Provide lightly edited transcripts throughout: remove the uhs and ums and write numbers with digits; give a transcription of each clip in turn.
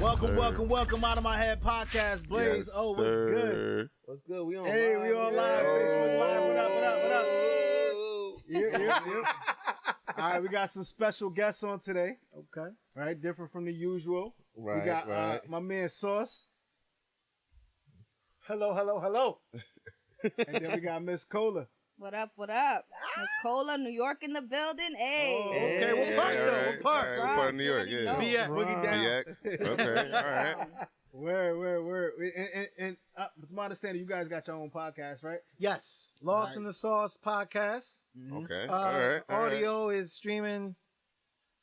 Welcome out of my head podcast. Blaze, Yes, what's sir. good? What's good? We on Hey, live. we on live. Facebook Live. What up? Yeah. All right, we got some special guests on today. Okay. Right, different from the usual. Right, we got right. my man Sauce. Hello. And then we got Miss Cola. What up? Miss Cola, New York in the building. Hey. Oh, okay, what part though? What part? All right, what part of New York? You Yeah. already BX, Boogie Down. BX. Okay, all right. Where? And to my understanding, you guys got your own podcast, right? Yes. Lost in the Sauce podcast. Okay, all right. Audio is streaming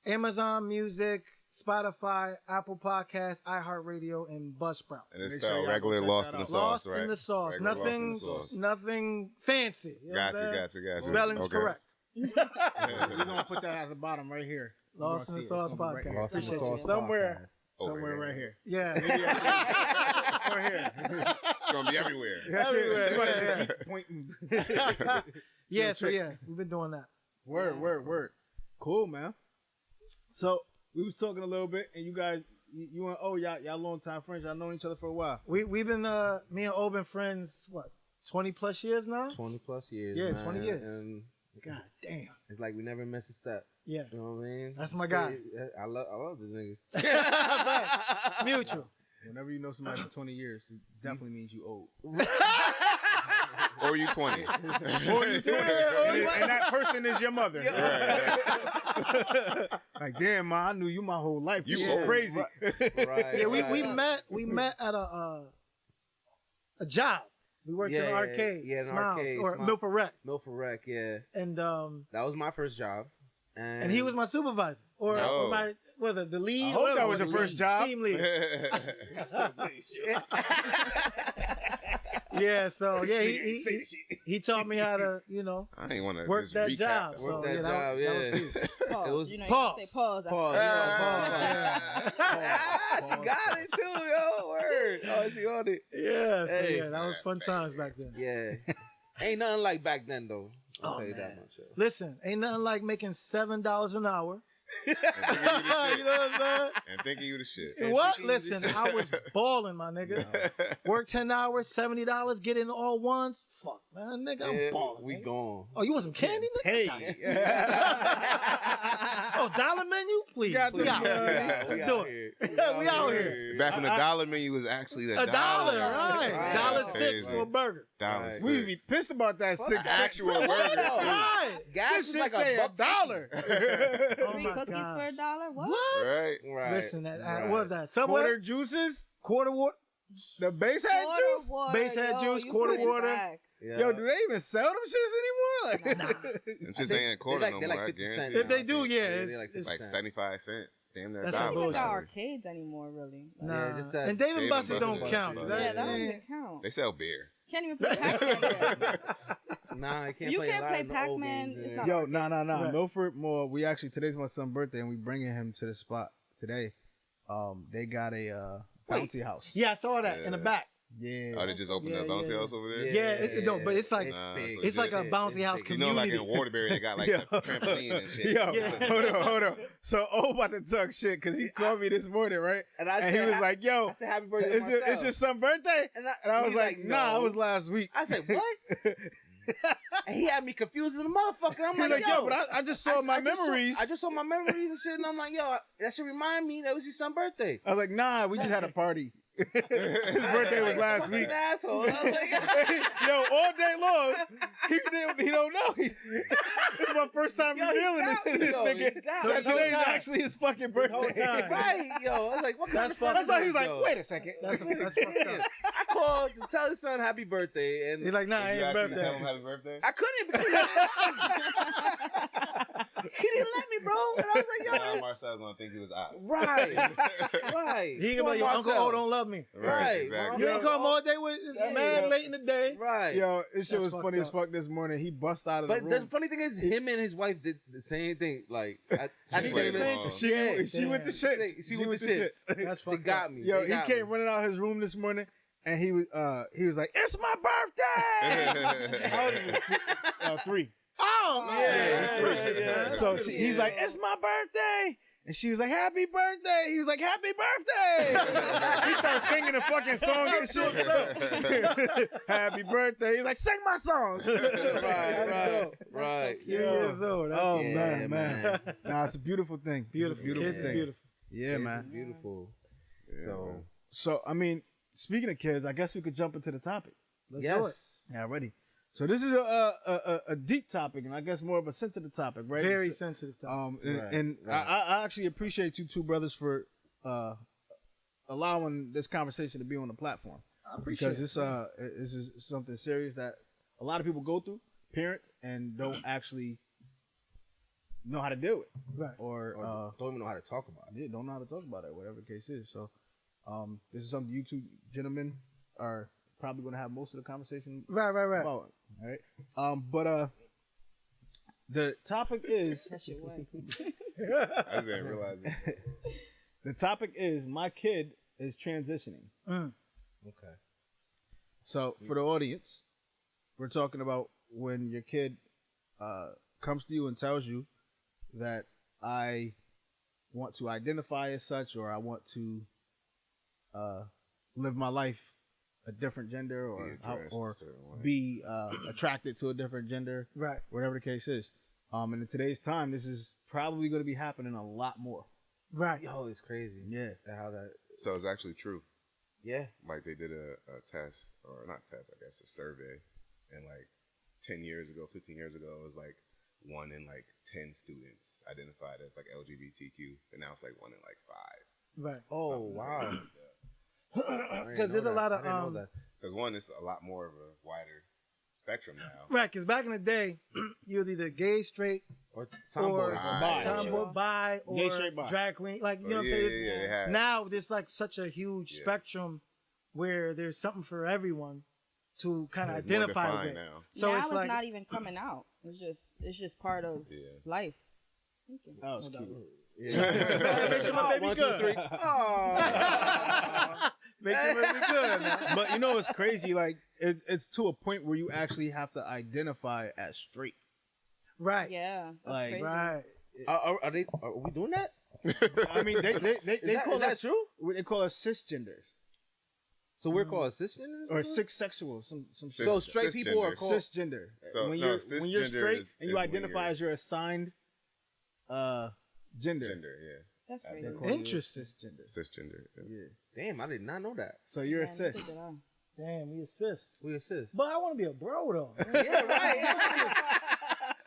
Amazon Music, Spotify, Apple Podcasts, iHeartRadio, and Buzzsprout. And it's Make sure spelled y'all regular go check Lost that in the out. Sauce, Lost right? in the Sauce. Regular Lost in the Sauce. Nothing fancy. You know what I'm saying? Gotcha. Spelling's Okay. correct. We're gonna put that at the bottom right here. Lost in the Sauce podcast. Lost in the Appreciate you. Sauce Somewhere Over here. right here. Yeah. Or here. It's gonna be everywhere. That's it. Everywhere. Keep pointing. Yeah, so yeah, we've been doing that. Word. Cool, man. So we was talking a little bit, and you guys, you and y'all long time friends. Y'all known each other for a while. We've been me and O been friends 20 plus years now? 20 plus years. Yeah, man. 20 years. And God damn. it's like we never miss a step. Yeah. You know what I mean? That's my guy. I love this nigga. Mutual. Whenever you know somebody for 20 years, it definitely means you old. Or you 20. And that person is your mother. Right. Like, damn, man, I knew you my whole life. You Yeah. so crazy. Right. Yeah, we right. met at a job. We worked in an arcade. Yeah, in an Smiles, arcade, or Smiles. Milford Rec. Milford Rec, yeah. And That was my first job. and he was my supervisor. Or No. my was it the lead? I hope that Whatever. was your first job. Team lead. Yeah, so yeah, he taught me how to, I ain't want to work that recap job. that. Work So, that yeah, job, that was yeah. peace. Pause. It was- You know, Pause. you say pause. Pause. She got it too, yo. Word. Oh, she on it. Yeah, so Hey. yeah, that was fun times back then. Yeah. Ain't nothing like back then, though. I'll Oh, tell you man. that much. Yo. Listen, ain't nothing like making $7 an hour. And thinking you the You know shit. what I'm saying? And thinking you the shit. What? thinking you Listen, I was balling, my nigga. Work 10 hours, $70, get in all ones. Fuck, man, nigga, I'm Yeah, balling. we nigga. gone. Oh, you want some candy, nigga? Hey. Oh, dollar menu? Please. Got We the- out. Let's do it. We out here. Back when the dollar menu was actually the $1, right. Right. $1.06 Crazy. for a burger. $1.06. We would be pissed about that six actual cents. burger. Right. Gas This is shit like say $1. $1. Oh, Three my cookies gosh. for $1? What? Right? Right. Listen, what right. was that? Subway? Quarter juices. Quarter water? The base head Quarter juice. water, Base head yo, juice, you quarter put it water. back. Yeah. Yo, do they even sell them shits anymore? Like, Them shits ain't quarter they're no like more, I 50 cents guarantee. If they do, yeah, they're it's- like it's 50 Like cents. 75 cents. Damn, they're That's I not don't $1. think the bullshit. arcades anymore, really. Like, Nah. Yeah, just that- And Dave and Dave and Buster's don't Buster's count. don't That- yeah, that don't yeah. even count. They sell beer. Can't even play Pac-Man. Nah, I can't You play can't a lot play of the old Pac-Man, games, it's man. not- yo, nah. Right. Milford Mall. We actually today's my son's birthday, and we bringing him to the spot today. They got a bouncy house. Yeah, I saw that in the Yeah. back. Yeah. Oh, they just opened Yeah, a bouncy yeah. house over there? Yeah, no, but it's like Nah, big. so it's like a legit. bouncy house big. You know, like in community. Waterbury, they got like Yo. the trampoline and shit. Yo, Yeah. hold on. So about to talk shit because he called me this morning, right? And I And he said, was like, "Yo, I said happy birthday it's to your, myself. it's your son's birthday," And and I was he's like, "Nah, no. it was last week." I said, what? And he had me confused as a motherfucker. I'm He was like, like, "Yo, but I just saw my memories." I just saw my memories and shit, and I'm like, yo, that should remind me that was your son's birthday. I was like, "Nah, we just had a party. His birthday was last Fucking week." asshole. I was like, Yo, all day long, he don't know. This is my first time Yo, he revealing got me, this though. nigga. He got So me. That this whole today's time- actually his fucking whole birthday. time. Right, yo. I was like, what kind That's of fuck That's why he is was this, like, yo? "Wait a second." That's fucked up. I called to tell his son happy birthday, and He's like, nah, Did ain't you his actually tell him birthday. happy birthday? I couldn't because he didn't let me, bro. And I was like, Now yo, Marcel's gonna think he was out. right. He can be like, your Uncle O don't love me. Right. exactly. You ain't come all day with this Yeah. man late in the day. Right. Yo, this shit That's was funny fucked as fuck this morning. He bust out of But the the room. funny thing is, him and his wife did the same thing. Like, I She didn't played even. along. She with the shits. She with the shits. That's They fucked got up. me. Yo, They he got came me. running out his room this morning, and he was like, "It's my birthday." How old is he? 3. Oh, Yeah, yeah. So he's like, "It's my birthday," And she was like, happy birthday. He was like, happy birthday. He started singing the fucking song and shit. Happy birthday. He's like, sing my song. Right. Years old. That's Oh, what's man. Nah, it's a beautiful thing. beautiful. Kids is thing. beautiful. Yeah, man. It's beautiful. Yeah, man. So, I mean, speaking of kids, I guess we could jump into the topic. Let's do it. Yeah, ready. So this is a deep topic, and I guess more of a sensitive topic, right? Very sensitive topic. And I actually appreciate you two brothers for allowing this conversation to be on the platform. I appreciate Because this is something serious that a lot of people go through, parents, and don't actually know how to deal with, Right. or Don't even know how to talk about it. yeah, don't know how to talk about it, whatever the case is. So this is something you two gentlemen are probably going to have most of the conversation Right. about. All right. But the topic is That's your way. I just didn't realize it. the topic is my kid is transitioning. Okay. So for the audience, we're talking about when your kid comes to you and tells you that I want to identify as such, or I want to live my life a different gender, or Be addressed a certain way. be attracted to a different gender, Right. whatever the case is. And in today's time, this is probably going to be happening a lot more. Right. Yo, it's crazy. Yeah. How that. So it's actually true. Yeah. Like they did a test, or not test, I guess, a survey. And like 10 years ago, 15 years ago, it was like 1 in like 10 students identified as like LGBTQ. And now it's like 1 in like 5. Right. Oh, Something like wow. that. Because there's a lot of Because one, it's a lot more of a wider spectrum now. right. Because back in the day, you was either gay, straight, Or tomboy. or bi. tomboy, bi, or Gay, straight, bi. drag queen. Like you know what I'm yeah, saying? yeah, It's- they have. Now there's like such a huge Yeah. spectrum where there's something for everyone to kind of It's more identify defined with. now. So now it's it's like not even coming out. It's just part of Yeah. life. Thank you. That was cute. make sure my baby 1, 2, good. 3. Make sure my baby good. Man. But you know it's crazy. Like it's to a point where you actually have to identify as straight. Right. Yeah. That's Like, crazy. Right. Are we doing that? I mean, they call is that us true? they call us cisgenders So we're called cisgender? or sexual. Some Cis- So straight people are cisgender. called. cisgender. So, when no, you're cisgender straight is and you when identify you're- as your assigned gender. Gender, yeah. That's They crazy. call you a Interesting. cisgender. Cisgender. Yeah. Yeah. Damn, I did not know that. So you're a Yeah, neither cis. did I. Damn, we assist. We assist. But I want to be a bro though. Yeah, right.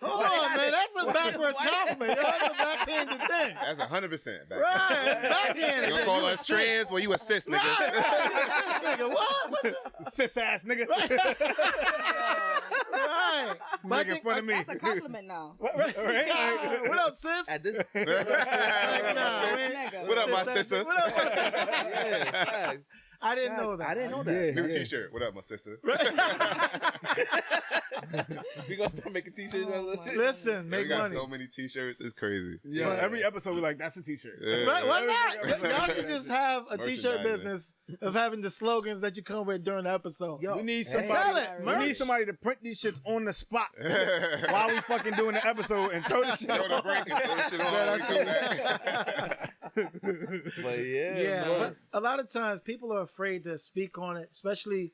Hold on, man. That's a backwards compliment. Yo, that's a backhanded thing. That's 100% back. Right. It's backhanded. You gonna call us trans? Well, you a cis, nigga. Right. This nigga, what? What this? Cis ass nigga. Right. But I Making think- fun of me. That's a compliment now. Right. Yeah. What up, sis? At this. Nah, man. Nigga. What up, my Sis, sister? what up, my sister? Yeah, I didn't know that. I didn't know that. Yeah. New T-shirt. What up, my sister? We gonna start making t-shirts out of this shit. Listen, We make got money. so many T-shirts. It's crazy. Yeah. Right. Every episode we like that's a t-shirt. Yeah. Right, why Every not? episode. Y'all should just have a t-shirt Merchandising. business of having the slogans that you come with during the episode. Yo, We need hey. somebody. Sell it. We Merch. need somebody to print these shits on the spot while we fucking doing the episode and throw the shit Go to on. break and throw the shit on. when we come back. But yeah, Yeah, man. but a lot of times people are afraid to speak on it, especially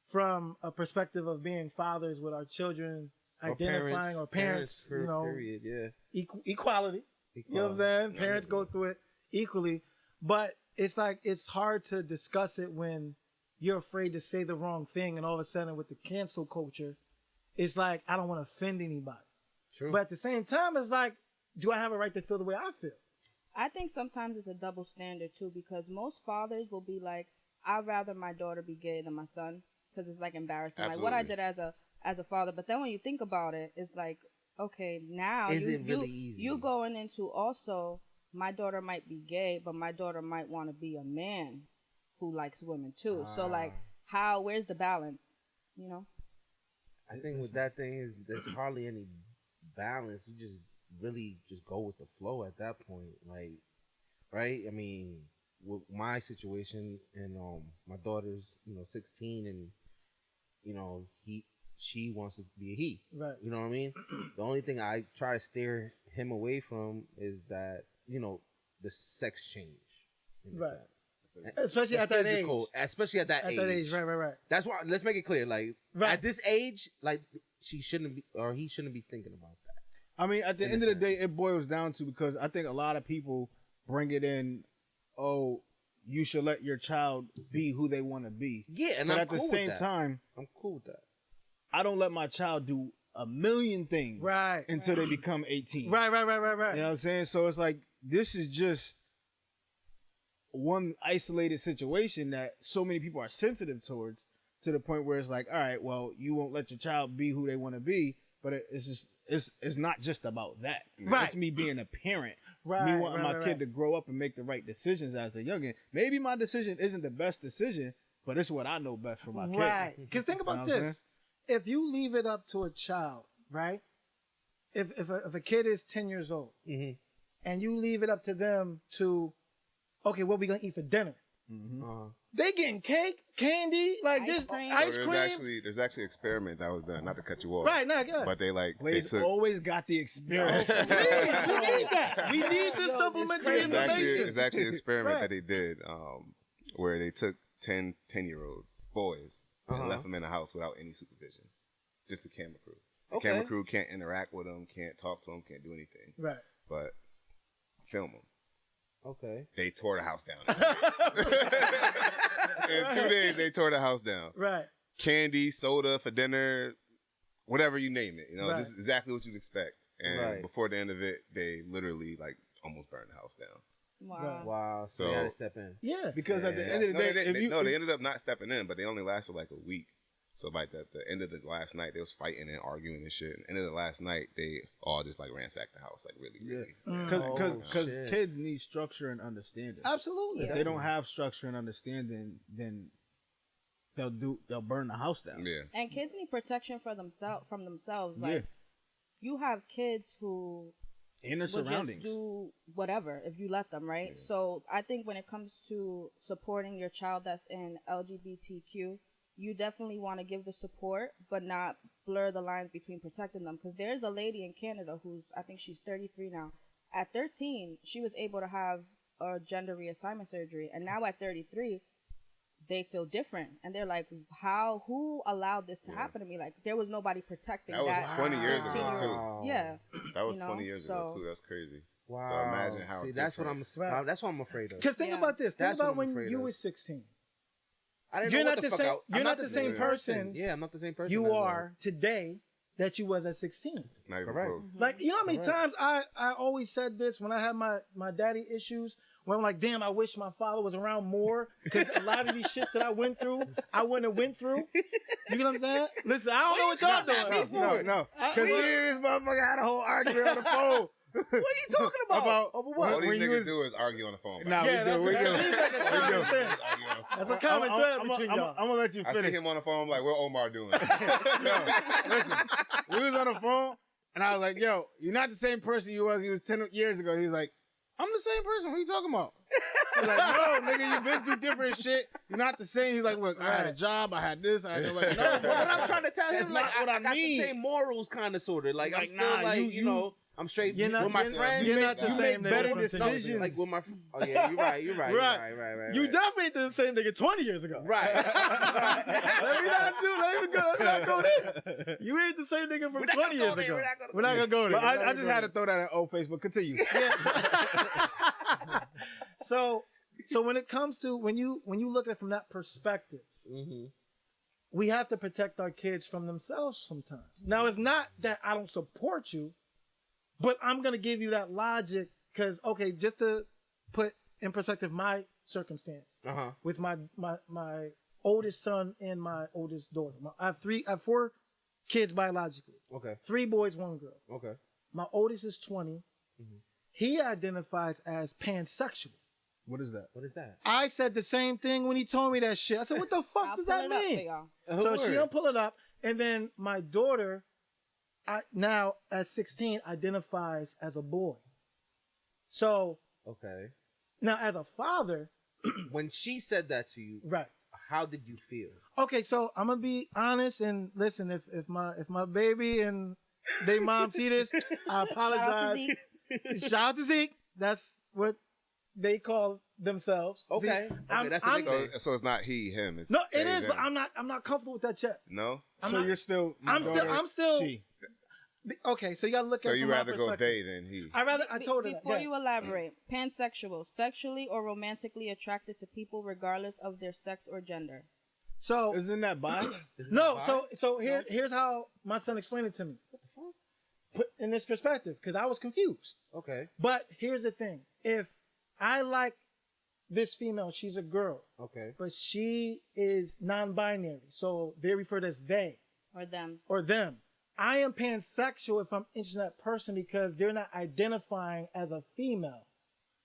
from a perspective of being fathers with our children, Or identifying or parents, you know, period, yeah. equality. You know what I'm saying? Parents go through it equally, but it's like it's hard to discuss it when you're afraid to say the wrong thing, and all of a sudden with the cancel culture, it's like I don't want to offend anybody. True. But at the same time, it's like, do I have a right to feel the way I feel? I think sometimes it's a double standard too, because most fathers will be like, "I'd rather my daughter be gay than my son," because it's like embarrassing, like what I did as a father. But then when you think about it, it's like, okay, now Is it really easy? you going into also, my daughter might be gay, but my daughter might want to be a man who likes women too. So like, where's the balance? You know? I think with that thing is there's hardly any balance. You just really just go with the flow at that point, like, right? I mean, with my situation and my daughter's 16, and she wants to be a he. Right. You know what I mean? The only thing I try to steer him away from is that the sex change in a Right. sense. Especially The at that age. physical, especially at that age. At that age, right. That's why. Let's make it clear. Like Right. at this age, like she shouldn't be, or he shouldn't be thinking about that. I mean, at the In end a of the day, sense. it boils down to, because I think a lot of people bring it in, oh, you should let your child be who they want to be. Yeah, and But I'm at the cool with same that. time, I'm cool with that. I don't let my child do a million things Right. until they become 18. Right. You know what I'm saying? So it's like, this is just one isolated situation that so many people are sensitive towards, to the point where it's like, all right, well, you won't let your child be who they want to be, but it's not just about that. Right. It's me being a parent. Right. Me wanting my kid to grow up and make the right decisions as a youngin. Maybe my decision isn't the best decision, but it's what I know best for my kid. Right. Because think about You know what I'm this. If you leave it up to a child, right? If a kid is 10 years old Mm-hmm. and you leave it up to them to, okay, what we going to eat for dinner? They getting cake, candy, like Ice this cream. ice So cream. there's actually an experiment that was done. Not to cut you off. Right, no, good. But they Blaze took. always got the experience. We need that. We need this supplementary It's actually information. an experiment Right. that they did, where they took 10-year-olds, boys, and left them in the house without any supervision, just a camera crew. The camera crew can't interact with them, can't talk to them, can't do anything, Right. but film them. Okay. They tore the house down. In 2 days, they tore the house down. Right. Candy, soda for dinner, whatever you name it. Right. This is exactly what you'd expect. And Right. before the end of it, they literally almost burned the house down. Wow. Wow. So So- they had to step in. Yeah. Because at the Yeah. end of the No, day, they ended up not stepping in, but they only lasted like a week. So at the end of the last night, they was fighting and arguing and shit. And end of the last night, they all just ransacked the house, really. because shit. kids need structure and understanding. Absolutely. If they don't have structure and understanding, then they'll burn the house down. Yeah. And kids need protection for themselves. Like Yeah. you have kids who In their will surroundings. just do whatever if you let them, right? So I think when it comes to supporting your child that's in LGBTQ, you definitely want to give the support, but not blur the lines between protecting them. Because there's a lady in Canada I think she's 33 now. At 13, she was able to have a gender reassignment surgery, and now at 33, they feel different, and they're like, who allowed this to happen to me? Like, there was nobody protecting That was that 20 years ago, 13-year-old. too. Yeah. That was You know, 20 years ago, so- too. That's crazy. Wow. So imagine how. See, that's what I'm. Right. That's what I'm afraid of. Because think Yeah. about this. Think That's what about I'm when afraid you of. were 16. I didn't You're know not what the fuck same- I- I'm you're not the same person. Yeah, I'm not the same person. You as are today that you was at 16. Not even Correct. close. Like, you know how many times I always said this when I had my daddy issues, when I'm like, damn, I wish my father was around more, because a lot of these shits that I went through, I wouldn't have went through. You know what I'm saying? Listen, I don't know what y'all doing. No. Because this motherfucker had a whole argument on the phone. What are you talking about? Over what? All these when you niggas was- do is argue on the phone. Nah, Yeah, we do. that seems like a common thing. Argue on the phone. That's a common thread between y'all. I'm gonna let you I see finish. him on the phone. I'm like, what Omar doing? Yo, listen, we was on the phone, and I was like, "Yo, you're not the same person you was 10 years ago." He was like, "I'm the same person. What are you talking about?" I was like, "No, nigga, you've been through different shit. You're not the same." He's like, "Look, I had a job. I had this. I had like, no, What I'm trying to tell him, That's like, not what I got mean. the same morals, kind of, sort of. Like, I'm Like, still nah, like, you know, I'm straight You're not- with my you're- friends. you're not the you same make better nigga from 10 years ago. decisions. Like with my. Oh yeah, you're right. Right. You definitely ain't the same nigga 20 years ago. Right. Let me not go there. You ain't the same nigga from 20 years ago. We're not gonna go there. But I just had to throw that at old face. But continue. So when it comes to when you look at it from that perspective, we have to protect our kids from themselves sometimes. Now, it's not that I don't support you, but I'm gonna give you that logic because, okay, just to put in perspective my circumstance with my oldest son and my oldest daughter. I have 4 kids biologically. Okay. 3 boys, 1 girl. Okay. My oldest is 20. He identifies as pansexual. What is that? What is that? I said the same thing when he told me that shit. I said, what the fuck I'll does pull that it up for mean? y'all. So she don't pull it up. And then my daughter, now at 16, identifies as a boy. So Okay. now as a father, When she said that to you, right. how did you feel? Okay, so I'm gonna be honest and listen, if my baby and they mom see this, I apologize. Shout out to Zeke. That's what they call themselves. Okay. See, Okay, that's a nickname. So it's not he, him. It's no, it they, is, them. but I'm not comfortable with that yet. No? You're still. I'm still. She. Okay, so you gotta look So at it you from my rather go perspective. they than he? I told her that. Before Yeah. you elaborate, pansexual, sexually or romantically attracted to people regardless of their sex or gender. So Isn't that bi? no, so here's how my son explained it to me. What the fuck? Put in this perspective, because I was confused. Okay. But here's the thing: if I like this female, she's a girl, Okay. but she is non-binary, so they're referred as they Or them. I am pansexual if I'm interested in that person because they're not identifying as a female.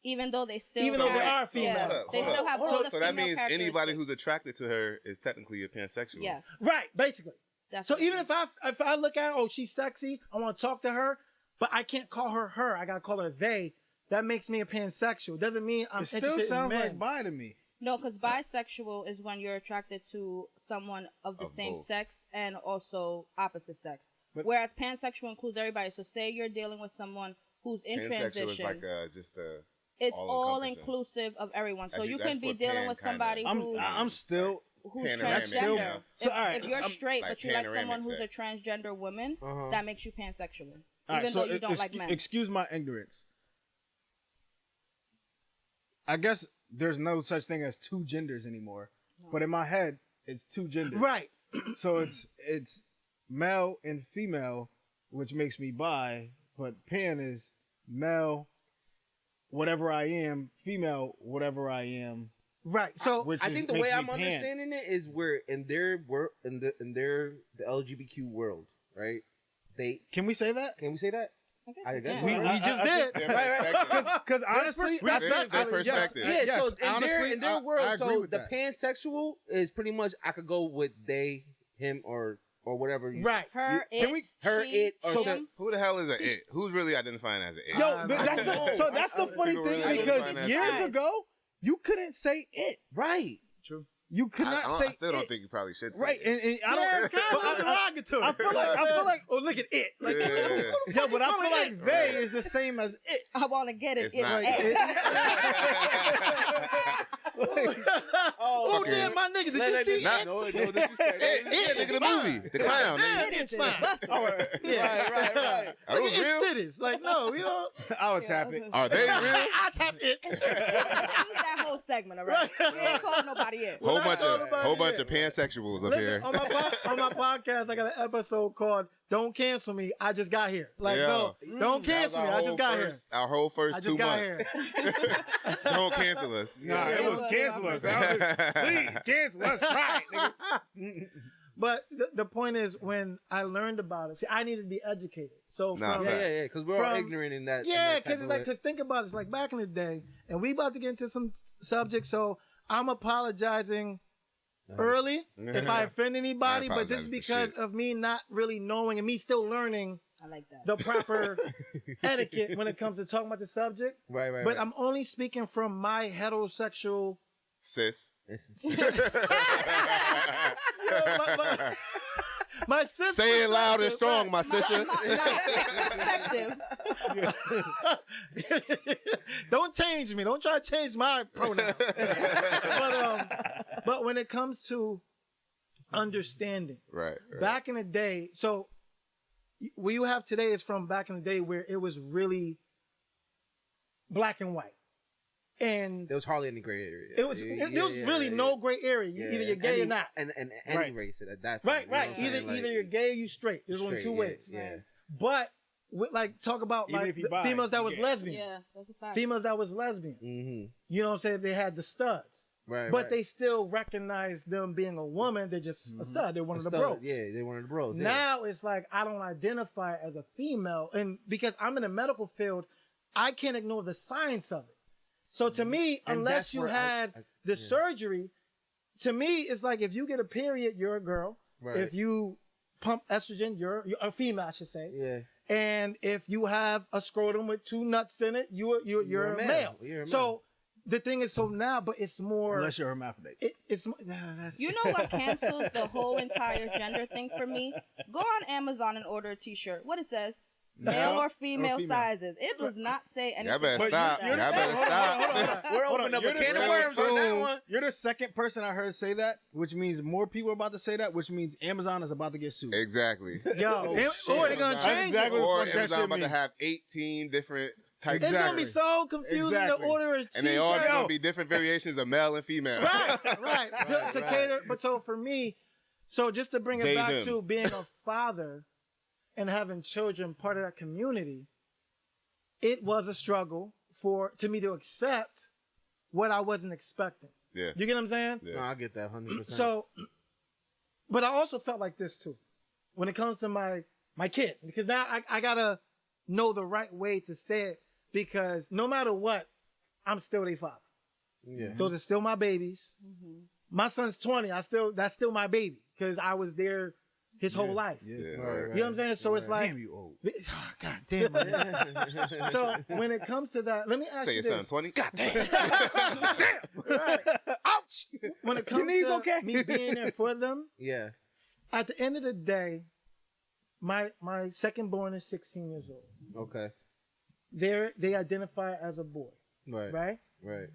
Even though they still Even though they are female. Yeah, Hold they up. still have all the So that female means anybody characteristics. who's attracted to her is technically a pansexual. Yes. Right, basically. So Definitely. even if I look at her, oh, she's sexy, I want to talk to her, but I can't call her her. I gotta call her they. That makes me a pansexual. Doesn't mean I'm It still interested in sounds men. like bi to me. No, because bisexual is when you're attracted to someone of the Of same both. sex and also opposite sex. But- Whereas pansexual includes everybody. So say you're dealing with someone who's in Pansexual transition. is like just a. It's all all-encompassing. inclusive of everyone. So That's- you that's can be what dealing pan with kinda- somebody I'm still. who's panoramic, transgender. yeah. So, if, all right, if you're I'm- straight like but you like panoramic someone who's a sex. transgender woman, Uh-huh. that makes you pansexual. All right, Even so though you don't like men. Excuse my ignorance. I guess there's no such thing as two genders anymore, but in my head, it's two genders. Right. So it's male and female, which makes me bi, but pan is male, whatever I am, female, whatever I am. Right. So Which I is, think the makes way me I'm pan. understanding it is we're in their world, the LGBTQ world, right? Can we say that? Can we say that? I guess We- you can. we just did. Their Right. perspective. Because honestly, Their perspective. Yeah, yes, so in honestly, their I world, agree so with the that. pansexual is pretty much I could go with they, him, or whatever. right. Her, Can it, we- her, she, it, or So- some- Who the hell is an it? Who's really identifying as an it? Yo, but that's know. so that's the funny People thing really because identify as years guys. ago you couldn't say it. right. True. You could not say I still don't it. think you probably should say Right, it. and I don't. Yeah, it's kind but of derogatory. I feel like oh, look at it. Like, Yeah. yeah, but I feel like they is the same as it. I want to get it. It's not. oh, okay. damn, my nigga, did you see it? No, disrespect. Yeah, nigga, the movie, the clown. Yeah, Nigga. it's fine. Right. Are Look those at real? its titties. Like, no, we don't. I would tap it. Are they real? I tap it. Use that whole segment, all right? We ain't calling nobody in. Whole Well, bunch not of everybody pansexuals up Listen, here. on my podcast, I got an episode called "Don't Cancel Me." I just got here. Like, so don't That was cancel me. our I whole just got here. Our whole first I 2 just got months. here. Don't cancel us. Nah, it was cancel us. Please cancel us. Try it, nigga. But the point is, when I learned about it, see, I needed to be educated. So Nah, from, facts. Yeah, because we're all From- ignorant in that. yeah, because because it's like, because think about it, it's like back in the day, and we about to get into some subjects, so I'm apologizing early if I offend anybody, I but this is apologize for because shit. of me not really knowing and me still learning I like that. the proper etiquette when it comes to talking about the subject. right. But I'm only speaking from my heterosexual. Sis. My sister. Say it loud and strong, my sister. Perspective. Don't change me. Don't try to change my pronouns. But when it comes to understanding, Right. back in the day, so what you have today is from back in the day where it was really black and white. And there was hardly any gray area. there was really no gray area. Either you're gay or not. And any Right. race at that point. Right. You know what I'm saying? Either you're gay or you straight. There's only straight, two ways. Yeah. But with, like, talk about Even like if you bi, females that was yeah. lesbian. Yeah, that's a fact. Females that was lesbian. Mm-hmm. You know what I'm saying? They had the studs. Right. But they still recognize them being a woman. They're just a stud. They're one of the bros. Yeah, they're one of the bros. Yeah. Now it's like I don't identify as a female, and because I'm in the medical field, I can't ignore the science of it. So to me, And unless that's you where had the surgery, to me it's like if you get a period, you're a girl. Right. If you pump estrogen, you're a female, I should say. Yeah. And if you have a scrotum with two nuts in it, you're a male. You're a So male. the thing is, so now, but it's more. Unless you're hermaphrodite. It's that's, You know what cancels the whole entire gender thing for me? Go on Amazon and order a t-shirt. What it says? male or female sizes. It does not say anything. Y'all better stop. Y'all better stop. We're opening up a can of worms on that one. You're the second person I heard say that, which means more people are about to say that, which means Amazon is about to get sued. Exactly. Yo, or they're gonna change exactly it. Or what that Amazon shit about to mean. have 18 different types. It's gonna be so confusing Exactly. to order a And they all t-shirt. gonna be different variations of male and female. right. To cater. But so for me, so just to bring it They, back them. to being a father and having children part of that community, it was a struggle to me to accept what I wasn't expecting. Yeah. You get what I'm saying? Yeah. No, I get that 100%. So, but I also felt like this too, when it comes to my kid, because now I gotta know the right way to say it, because no matter what, I'm still their father. Yeah. Those are still my babies. Mm-hmm. My son's 20. That's still my baby because I was there his whole life. Yeah. Right, You know right. what I'm saying? So it's like, Damn, you old. God damn it. So when it comes to that, let me ask Say you your son this. 20. God damn. Right. Ouch! When it comes knees to okay? me being there for them, Yeah. at the end of the day, my second born is 16 years old. Okay. They identify as a boy, Right. right? Right.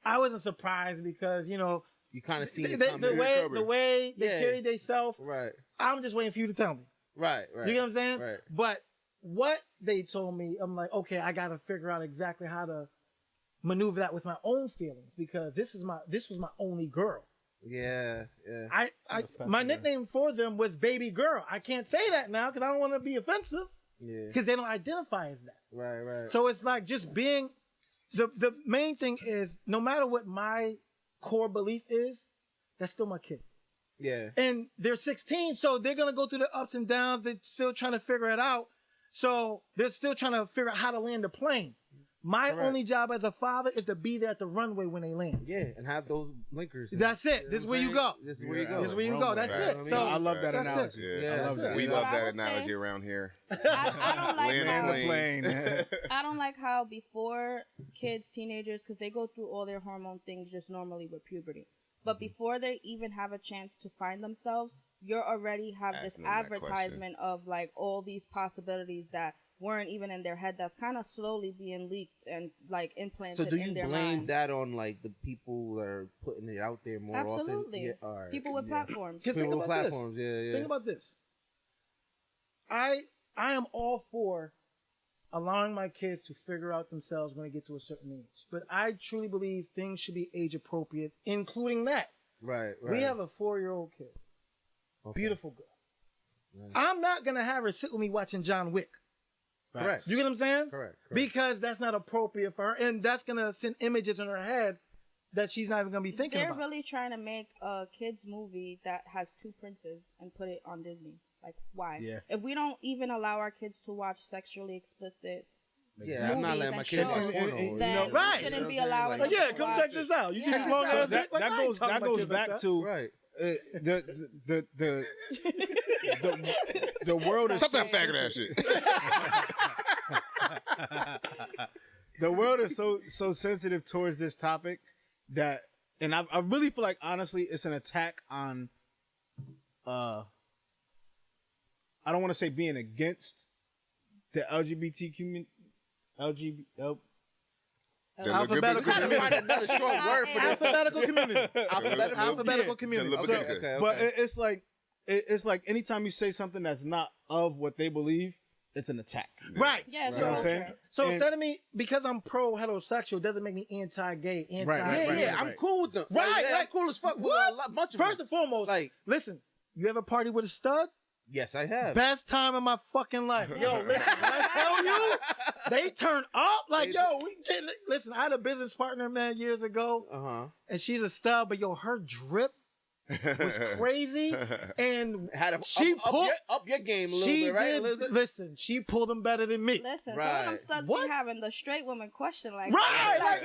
I wasn't surprised because, you know, You kind of see the, it the coming. way they Yeah. carry themselves, Right. I'm just waiting for you to tell me. Right. Right. You get what I'm saying? Right. But what they told me, I'm like, okay, I got to figure out exactly how to maneuver that with my own feelings, because this was my only girl. Yeah. Yeah. My nickname for them was baby girl. I can't say that now because I don't want to be offensive, Yeah. because they don't identify as that. Right. Right. So it's like just being the main thing is, no matter what my core belief is, that's still my kid. yeah. And they're 16, so they're gonna go through the ups and downs. They're still trying to figure it out. So they're still trying to figure out how to land the plane. My Correct. only job as a father is to be there at the runway when they land. Yeah. And have those blinkers. That's it. This is where you go. This is where you Yeah, go. This is where you go. That's Right. it. So I love that that's it. analogy. Yeah. I love that. We What love I that would say- analogy around here. I don't like Land how, the plane. I don't like how before kids, teenagers, because they go through all their hormone things just normally with puberty. But before they even have a chance to find themselves, you already have this Asking them that advertisement of like all these possibilities that weren't even in their head, that's kind of slowly being leaked and like implanted So do in you their blame mind. that on like the people that are putting it out there more often? Absolutely. Yeah, all right. People with platforms. Because People think with about platforms. this. Yeah, yeah. Think about this. I am all for allowing my kids to figure out themselves when they get to a certain age. But I truly believe things should be age appropriate, including that. Right. Right. We have a 4-year-old kid. Okay. Beautiful girl. Right. I'm not going to have her sit with me watching John Wick. Correct. You get what I'm saying? Correct. Because that's not appropriate for her. And that's going to send images in her head that she's not even going to be thinking They're about. really trying to make a kids movie that has 2 princes and put it on Disney. Like, why? Yeah. If we don't even allow our kids to watch sexually explicit Yeah, I'm not letting my movies kid and watch shows, porno. then we right. shouldn't be You know what I'm allowing saying? them Yeah, to come watch check this out. You see Yeah. these long So ass that dicks? Like, I ain't talking that about goes kids like back that. to Right. The world is Stop that faggot ass shit. the world is so sensitive towards this topic that, and I really feel like honestly it's an attack on I don't want to say being against the LGBTQ community. Alphabetical We gotta find another short word for this. Alphabetical community. Alphabetical Yeah. community. The So, Leviticus. Okay, but okay. it's like anytime you say something that's not of what they believe, it's an attack. Right. Yeah, You know what I'm saying? So And- instead of me, because I'm pro-heterosexual, doesn't make me anti-gay, anti. Right, Yeah, yeah, I'm right. cool with them. Right, Like, yeah, like, I'm cool as fuck with what? a bunch of First them. and foremost, Like, listen, you ever party with a stud? yes, I have. Best time of my fucking life. Yo, listen, when I tell you, they turn up. Like, yo, we get it. Listen, I had a business partner, man, years ago, and she's a stud, but yo, her drip was crazy. And Had a, she pulled, up your game a little she bit, right? did, Listen. listen, she pulled them better than me. Listen, some of Right. them studs What? be having the straight woman question like, Right, like,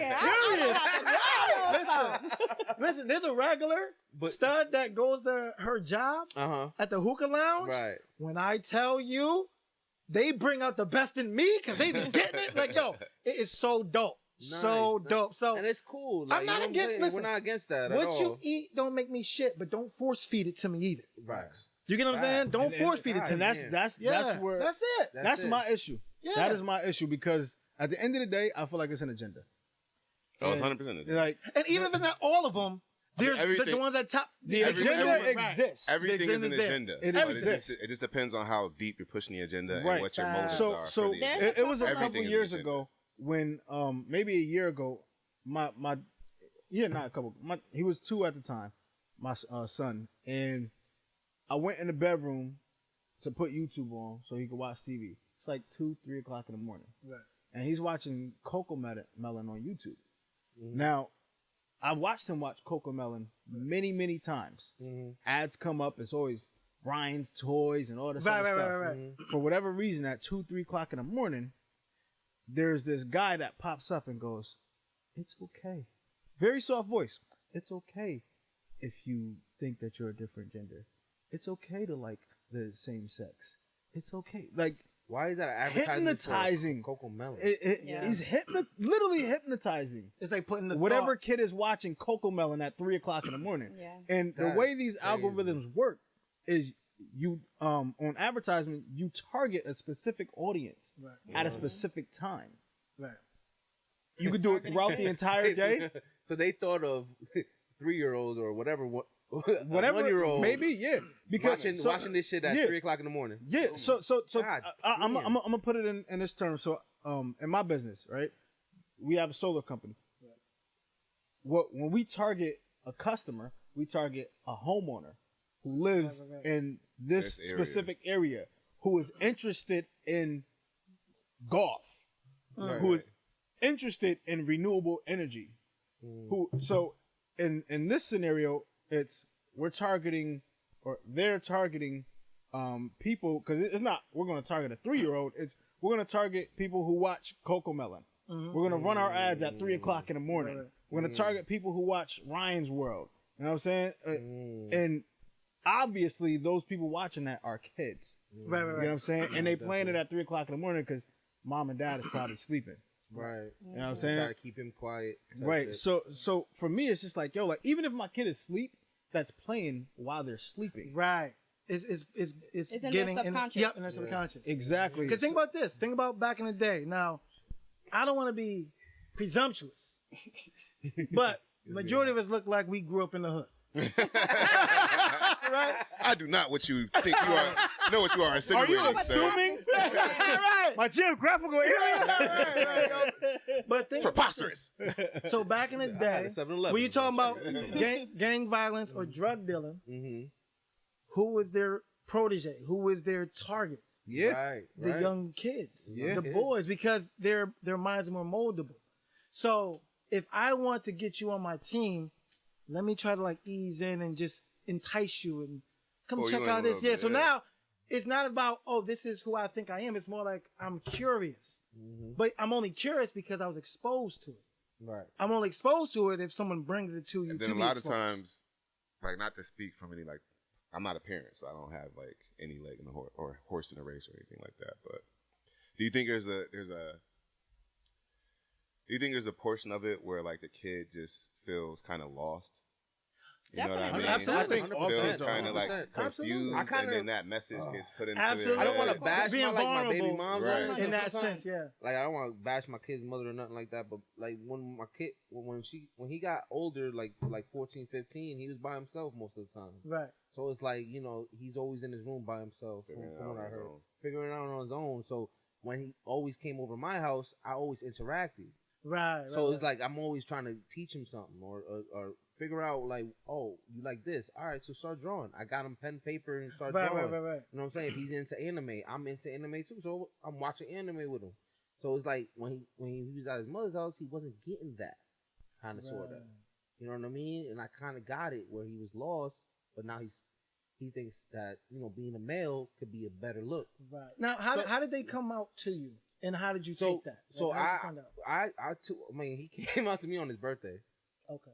I Listen, there's a regular But- stud that goes to her job at the hookah lounge. Right. When I tell you, they bring out the best in me because they be getting it. Like, yo, it is so dope. So Nice. dope. So And it's cool. Like, I'm not you know against- what I'm saying? listen, We're not against that at what all. you eat don't make me shit, but don't force feed it to me either. Right. You get what I'm saying? Don't force feed it to And me. that's where That's it. that's it. my issue. Yeah. That is my issue because at the end of the day, I feel like it's an agenda. Oh, it's 100%. Like, And even if it's not all of them, there's everything- the ones that top. the agenda exists. Everything is an It's there. agenda. It But exists. It just depends on how deep you're pushing the agenda Right. and what your motives So are. so for the There's agenda. it was a Everything couple is an years agenda. ago when maybe a year ago my he was 2 at the time, my son, and I went in the bedroom to put YouTube on so he could watch TV. It's like 2-3 o'clock in the morning, Right. and he's watching Coco Melon on YouTube. Now, I watched him watch Coco Melon many times. Ads come up. It's always Brian's toys and all this other stuff. Right. For whatever reason, at 2-3 o'clock in the morning, there's this guy that pops up and goes, "It's okay." Very soft voice. "It's okay if you think that you're a different gender. It's okay to like the same sex. It's okay." Like, Why is that an advertisement hypnotizing. for Coco Melon? He's literally hypnotizing It's like putting the whatever thought. kid is watching Coco Melon at 3 o'clock in the morning. Yeah. And the That's way these crazy. algorithms work is you on advertisement, you target a specific audience Right. at a specific time. Right. You could do it throughout the entire day. So they thought of 3-year-olds or whatever, Whatever, 1-year-old maybe, yeah. Because watching this shit at yeah. 3 o'clock in the morning. Yeah, so God I'm damn. gonna put it in this term. So in my business, right, we have a solar company. When we target a customer, we target a homeowner who lives in this This area. specific area, who is interested in golf, Right. who is interested in renewable energy. Who so in this scenario, we're targeting or they're targeting people because it's not we're going to target a 3-year-old. It's we're going to target people who watch Coco Melon. We're going to run our ads at 3 o'clock in the morning. We're going to target people who watch Ryan's World. You know what I'm saying? And obviously, those people watching that are kids. Right. You know what I'm saying? And they playing it at 3 o'clock in the morning because mom and dad is probably sleeping. Right. You know what I'm Try saying? to keep him quiet. Right. So for me, it's just like, yo, like even if my kid is asleep, that's playing while they're sleeping. Right. It's in their getting subconscious. Yep, in their subconscious. Exactly. Because think about this. Think about back in the day. Now, I don't want to be presumptuous, but majority of us look like we grew up in the hood. Right? I do not what you think you are. Know what you are Are insinuating, you sir. assuming? Right. My geographical area. But think Preposterous. so back in the day, 7-Eleven. when you talking about gang violence or drug dealing, who was their protege? Who was their target? Yeah. Right. The young kids, Yeah. the boys, because their minds are more moldable. So if I want to get you on my team, let me try to like ease in and just entice you and come Pull check you in out a this. little Yeah. bit, So yeah. now it's not about, oh, this is who I think I am. It's more like I'm curious, but I'm only curious because I was exposed to it. Right. I'm only exposed to it if someone brings it to you. And to then a be lot of exposed. times, like not to speak from any like, I'm not a parent, so I don't have like any leg in the horse or horse in a race or anything like that. But do you think there's a portion of it where like the kid just feels kind of lost? You know what I mean? Absolutely. I think all Feels kids are kind of like 100%. confused, I kinda- and then that message gets put into Absolutely. I don't want their to bash Being my baby vulnerable mom. Right. in that sense, yeah. Like I don't want to bash my kid's mother or nothing like that, but like when my kid when he got older, like 14, 15, he was by himself most of the time. Right. So it's like, you know, he's always in his room by himself. Figuring it From out what I on his heard, own. figuring it out on his own. So when he always came over my house, I always interacted. Right. So it's like I'm always trying to teach him something or figure out like, oh, you like this? All right, so start drawing. I got him pen, paper, and start drawing. Right. You know what I'm saying? If he's into anime, I'm into anime too. So I'm watching anime with him. So it's like when he was at his mother's house, he wasn't getting that kind of sort of. You know what I mean? And I kind of got it where he was lost, but now he thinks that, you know, being a male could be a better look. Right. Now, how did they come out to you, and how did you So take that? so Like, how did you find out? I mean, he came out to me on his birthday Okay.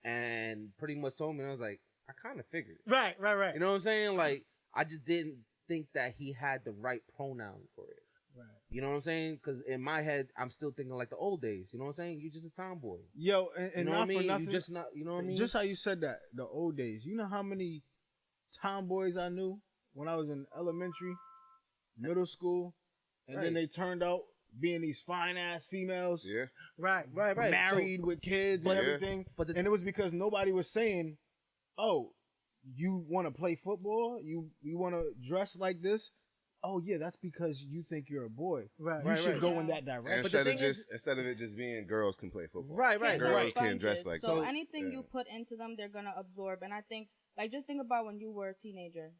and pretty much told me, and I was like, I kind of figured. Right. You know what I'm saying? Like, I just didn't think that he had the right pronoun for it. Right. You know what I'm saying? Because in my head, I'm still thinking like the old days. You know what I'm saying? You're just a tomboy. Yo, You and know not what I mean? for nothing. You just not. You know what I mean? Just how you said that, the old days. You know how many tomboys I knew when I was in elementary, middle school, and Right. then they turned out being these fine ass females, Yeah. Right. married with kids and Yeah. everything. But And it was because nobody was saying, "Oh, you want to play football? You want to dress like this? Oh yeah, that's because you think you're a boy. Right. You Right, should right. go in Yeah. that direction." Instead of it just being girls can play football. Right, right, Kids right. are Girls can't dress sponges, like so that. anything Yeah. you put into them, they're gonna absorb. And I think, like, just think about when you were a teenager.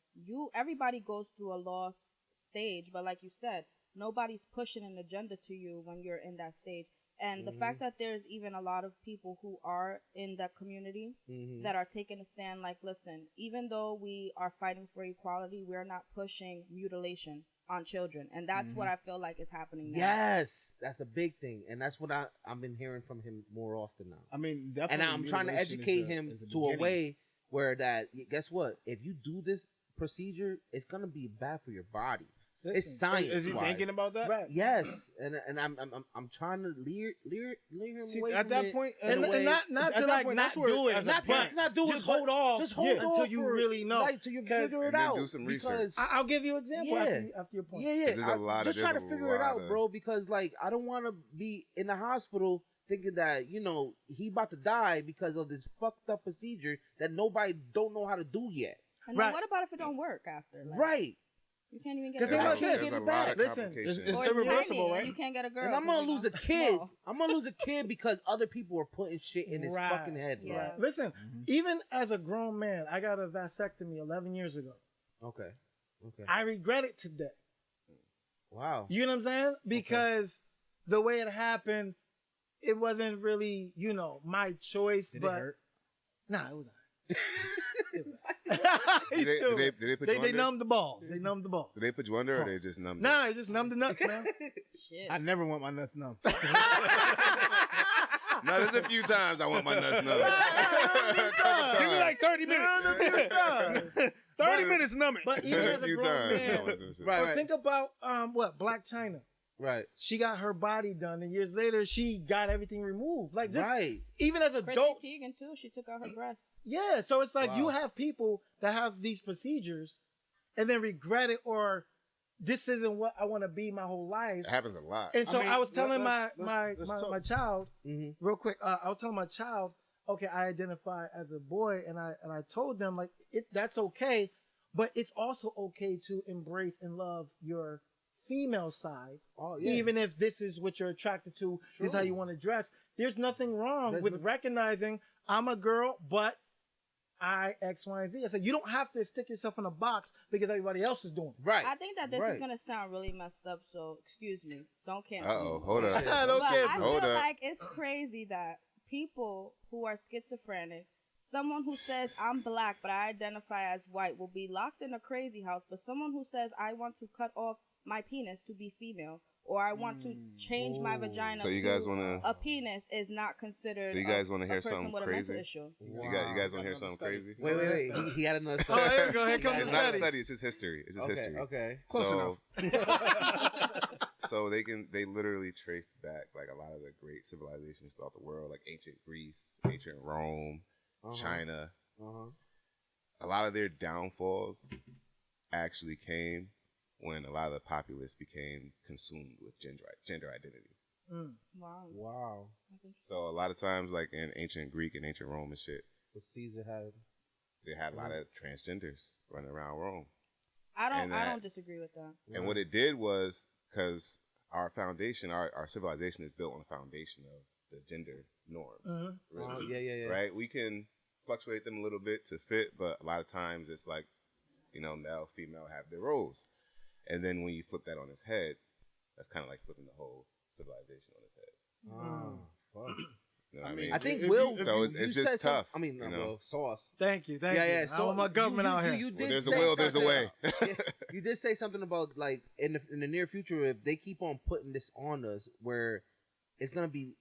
Everybody goes through a lost stage, but like you said, nobody's pushing an agenda to you when you're in that stage. And the fact that there's even a lot of people who are in that community that are taking a stand, like, listen, even though we are fighting for equality, we're not pushing mutilation on children. And that's what I feel like is happening now. Yes, that's a big thing, and that's what I've been hearing from him more often now. I mean, definitely. And I'm trying to mutilation is educate the- him is the to a beginning. way where that, guess what? If you do this procedure, it's gonna be bad for your body. It's Listen, science. Is he thinking about that? Right. Yes, and I'm trying to leer him See, away at from that it point, in a way- And not At to that like point, not that's where, do it, as a not parent, not do just it, hold but off. just hold Yeah. off Until you for- really know. like, till you 'Cause- figure it And then out. do some because- research. I'll give you an example Yeah. after your point. Yeah. There's a lot of- Just try to there's a figure it lot out, of- bro. Because like I don't want to be in the hospital thinking that he about to die because of this fucked up procedure that nobody don't know how to do yet. And then Right. what about if it don't work after? Like, Right. You can't even get 'Cause a think girl. about this. Get There's a it lot back. of Listen, complications. it's Or still reversible, tiny, right? and you can't get a girl. And I'm gonna 'cause lose you a know, kid. small. I'm gonna lose a kid because other people are putting shit in his Right. fucking head, bro. Yeah. Listen, even as a grown man, I got a vasectomy 11 years ago. Okay. I regret it today. Wow. You know what I'm saying? Because the way it happened, it wasn't really, my choice. Did but it hurt? Nah, it was Did they put you They under? numbed the balls. They numbed the balls. Did they put you under, or they just numbed? Nah, they just numbed the nuts, man. Shit. I never want my nuts numb. No, there's a few times I want my nuts numb. Give me like 30 minutes. 30 minutes numbing. But even There's as a a few grown times. I man, wanna do shit. Right, or think about Black China. Right. She got her body done, and years later, she got everything removed. Like just Right. even as Chrissy adults, Teigen too. She took out her breast. yeah. So it's like Wow. you have people that have these procedures, and then regret it, or this isn't what I want to be my whole life. It happens a lot. And so I was telling let's my talk. child Mm-hmm. real quick. I was telling my child, okay, I identify as a boy, and I told them like that's okay, but it's also okay to embrace and love your female side, Oh yeah. even if this is what you're attracted to. This is how Sure. you want to dress. There's nothing wrong There's with no- recognizing I'm a girl, but I X, Y, and Z. I said you don't have to stick yourself in a box because everybody else is doing it. Right. I think that this Right. is gonna sound really messed up. So excuse me. Don't cancel. Uh-oh, me. hold up. Don't But cancel. I Hold feel up. like it's crazy that people who are schizophrenic, someone who says I'm black but I identify as white, will be locked in a crazy house. But someone who says I want to cut off my penis to be female, or I want to change my vagina So you to guys wanna- a penis, is not considered. So you guys want wanna to hear something with crazy? A mental issue. You guys want to hear something crazy? Wait. He had another Oh, story. there we go. Here comes It's the not a study. study. It's just history. It's just history. Okay. Close So, so they literally traced back like a lot of the great civilizations throughout the world, like ancient Greece, ancient Rome, China. A lot of their downfalls actually came when a lot of the populace became consumed with gender identity. Wow. Wow. That's interesting. So a lot of times, like in ancient Greek and ancient Rome and shit, What Caesar had. they had a lot of transgenders running around Rome. I And that- don't disagree with that. And what it did was, because our foundation, our civilization is built on the foundation of the gender norms. Mhm. Really. Yeah. Right? We can fluctuate them a little bit to fit, but a lot of times it's like, male, female have their roles. And then when you flip that on its head, that's kind of like flipping the whole civilization on its head. Oh, fuck. You know what I mean? I think If Will. you- So it's you just said some- tough, I mean, you know? Will, sauce. Thank you. Thank you. Yeah. I want my government out here. You did Well, there's a say will, there's a something- way. You did say something about like in the near future, if they keep on putting this on us, where it's gonna be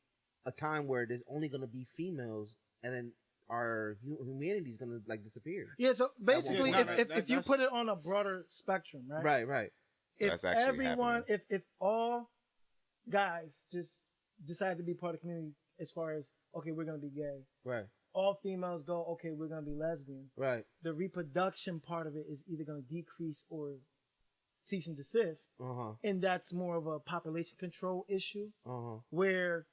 a time where there's only gonna be females, and then our humanity is gonna like disappear. Yeah, so basically, Yeah, if that's- you put it on a broader spectrum, right? Right. If That's actually everyone, happening. if all guys just decide to be part of the community, as far as okay, we're gonna be gay, Right. all females go, okay, we're gonna be lesbian. Right. The reproduction part of it is either gonna decrease or cease and desist, and that's more of a population control issue where.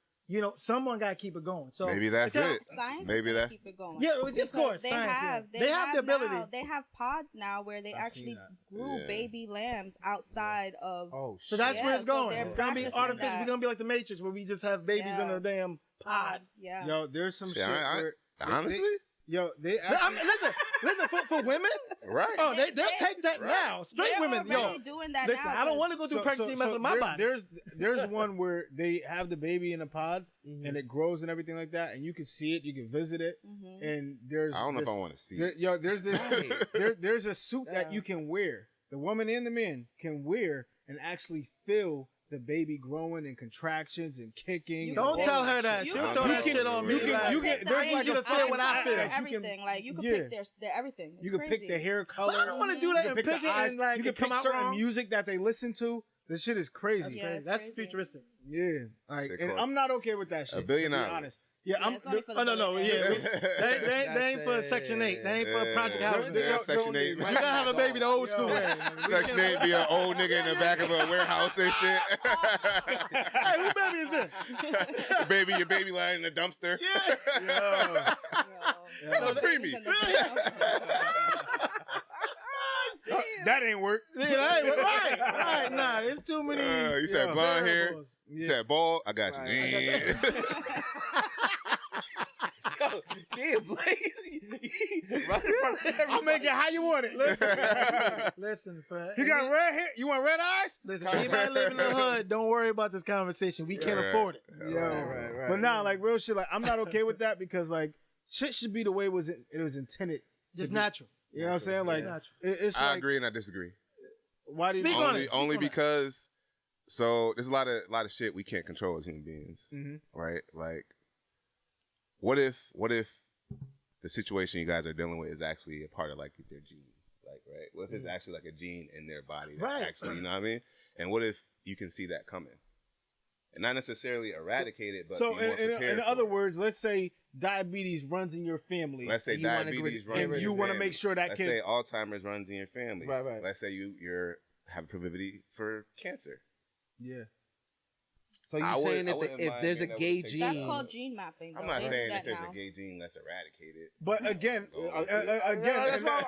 Someone got to keep it going. So maybe that's it. Science maybe that's keep it going. Yeah, of course. They science, have they have the ability. Now, they have pods now where they actually grew baby lambs outside of. Oh, so that's where it's going. So it's gonna be artificial. We're gonna be like the Matrix, where we just have babies in a damn pod. Yeah. Yo, there's some shit. Honestly. They actually... listen for women, right? Oh, they'll take that now. Straight women, doing that listen, now, I don't want to go through pregnancy messing with my body. There's one where they have the baby in a pod and it grows and everything like that, and you can see it, you can visit it, and there's. I don't know if I want to see it. Yo, there's this. There's a suit that you can wear. The woman and the man can wear and actually feel the baby growing and contractions and kicking. Don't tell her that. She'll throw that shit on me. There's like a feel what I feel. Everything. Like, you can pick their everything. You can pick the hair color. But I don't want to do that and pick it and like you can pick certain music that they listen to. This shit is crazy. That's crazy. That's futuristic. Yeah. Like, and I'm not okay with that shit. $1 billion. To be honest. Yeah, I'm. No. Yeah, they ain't for Section 8. They ain't for Project House. Section 8. You gotta have a baby the old school way. Section 8 be an old nigga in the back of a warehouse and shit. Hey, who baby is this? Your baby lying in the dumpster. Yeah. That's a premium. That ain't work. Yeah, that ain't work. Right. Nah, it's too many. You said blonde hair. You said bald. I got you. Damn, Blaze. Right in front of everybody. I'll make it how you want it. Listen, you got red hair? You want red eyes? Listen, anybody living in the hood, don't worry about this conversation. We can't afford it. Right. But nah, like real shit, like I'm not okay with that because like shit should be the way it was intended. Just natural. You know what I'm saying? Like it's I like, agree and I disagree. Why do you speak on it? Only because so there's a lot of shit we can't control as human beings, right? Like, what if the situation you guys are dealing with is actually a part of like their genes, like right? What if it's actually like a gene in their body that actually, you know what I mean? And what if you can see that coming, and not necessarily eradicate it, but so be more prepared in other words, let's say diabetes runs in your family. Let's say diabetes runs in your family. You want to make sure that Let's kid. say Alzheimer's runs in your family. Right. Let's say you have a proclivity for cancer. Yeah. So you're saying if there's a gay gene, that's called gene mapping. I'm not saying if there's a gay gene, let's eradicate it. But again, that's why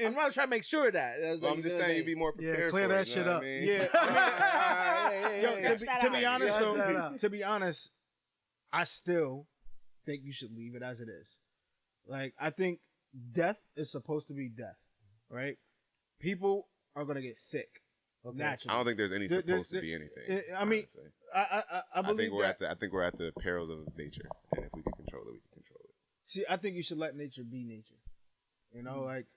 I'm not trying to make sure that. I'm just saying you'd be more prepared. Yeah, clear for that it, shit up. To be honest, I still think you should leave it as it is. Like, I think death is supposed to be death, right? People are gonna get sick naturally. I don't think there's any supposed to be anything. I mean, I believe I think we're at the perils of nature, and if we can control it, we can control it. See, I think you should let nature be nature. You know, like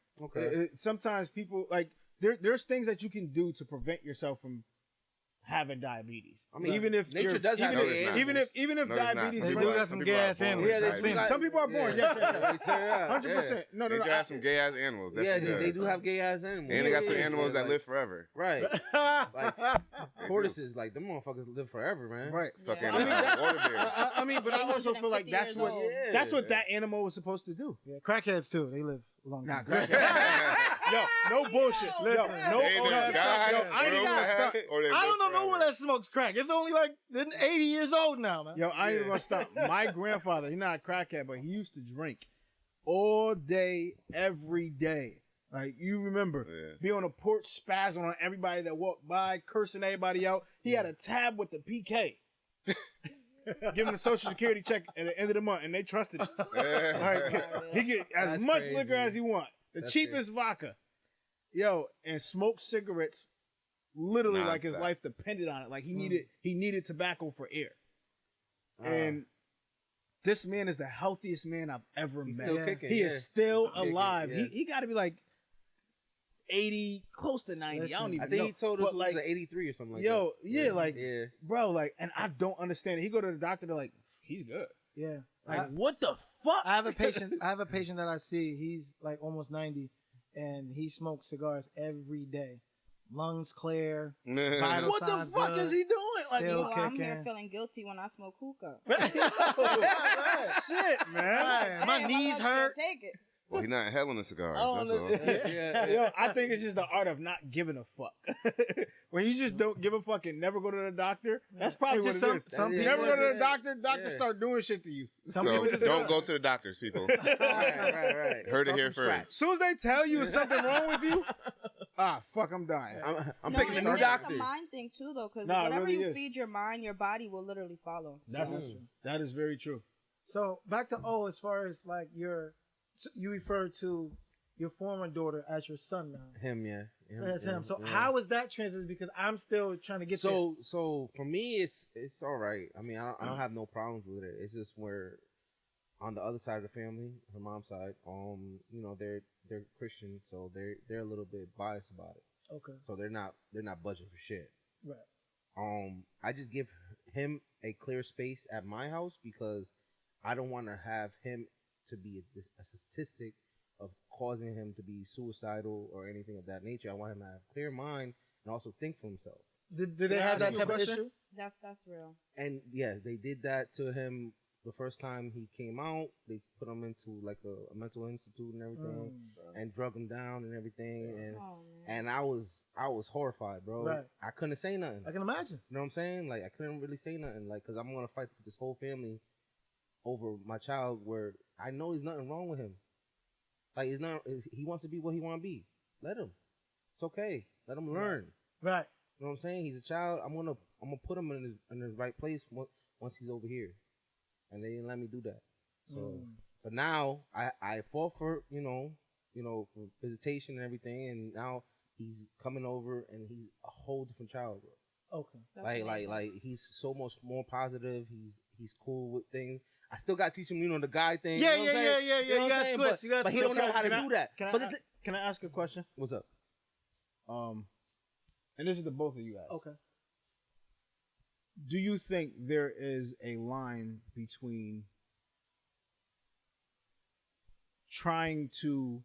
sometimes people like there's things that you can do to prevent yourself from having diabetes. I mean, even if nature does have even if diabetes, they do got some gay ass animals. Yeah, some people are born. Yes, 100%. No. Nature has some gay ass animals. Yeah, they do have gay ass animals. And they got some animals that live forever. Right. Like tortoises, like them motherfuckers live forever, man. Right. Fucking water bears. I mean, but I also feel like that's what that animal was supposed to do. Yeah, crackheads too. They live a long time. Yo, no bullshit. Listen, no old ass stuff. Yo, I ain't even gonna stop. I don't know no one that smokes crack. It's only like 80 years old now, man. Yo, I ain't even gonna stop. My grandfather, he's not a crackhead, but he used to drink all day, every day. Like, you remember, be on the porch spazzing on everybody that walked by, cursing everybody out. He had a tab with the PK. Giving a social security check at the end of the month, and they trusted him. Like, he get as much liquor as he want. The cheapest vodka. Yo, and smoked cigarettes literally like his life depended on it. Like he needed tobacco for air. And this man is the healthiest man I've ever met. Still kicking, he is still alive. Yeah. He got to be like 80, close to 90. Listen, I don't even know. I think he told us but it was like 83 or something like that. Yo, bro, like, and I don't understand it. He go to the doctor, they're like, he's good. Yeah. Like, what the fuck? I have a patient that I see. He's like almost 90, and he smokes cigars every day. Lungs clear. Vital What the signs fuck good. is he doing? Like, Still I'm here kicking. feeling guilty when I smoke hookah. shit, man. My Hey, knees motherfucker hurt. Take it. Well, he's not hell in the cigars. I don't That's know. all. Yo, I think it's just the art of not giving a fuck. When you just don't give a fuck and never go to the doctor, that's probably And what just it is. some You people never go to the just- doctor, doctors start doing shit to you. Some So people just don't go to the doctors, people. right. Heard it Start here from scratch. first. As soon as they tell you there's something wrong with you, fuck, I'm dying. I'm No, picking it's a new a doctor. mind thing too, though, because Nah, it whatever really you is. feed your mind, your body will literally follow. That is very true. So back to as far as like you refer to your former daughter as your son now. Him, yeah. So that's him. So yeah. how is that transition? Because I'm still trying to get there. So for me, it's all right. I mean, I don't have no problems with it. It's just where on the other side of the family, her mom's side, they're Christian, so they're a little bit biased about it. Okay. So they're not budging for shit. Right. I just give him a clear space at my house because I don't want to have him to be a statistic of causing him to be suicidal or anything of that nature. I want him to have a clear mind and also think for himself. Did they Can I have ask that you a type of question? issue? That's real. And yeah, they did that to him the first time he came out. They put him into like a mental institute and everything, and drug him down and everything. And Oh, man. and I was horrified, bro. Right. I couldn't say nothing. I can imagine. You know what I'm saying? Like, I couldn't really say nothing, like, because I'm gonna fight with this whole family over my child, where I know there's nothing wrong with him. Like, he wants to be what he want to be. Let him. It's okay. Let him learn. Right. You know what I'm saying? He's a child. I'm gonna put him in his right place once he's over here, and they didn't let me do that. So, but now I fought for for visitation and everything, and now he's coming over and he's a whole different child, bro. Okay. That's Like amazing. he's so much more positive. He's cool with things. I still got to teach him, the guy thing. Yeah, you know what I'm yeah, saying? yeah. You know You what I'm gotta saying? switch. You gotta But he switch. don't know how to Can I- do that. Can I ask a question? What's up? And this is to both of you guys. Okay. Do you think there is a line between trying to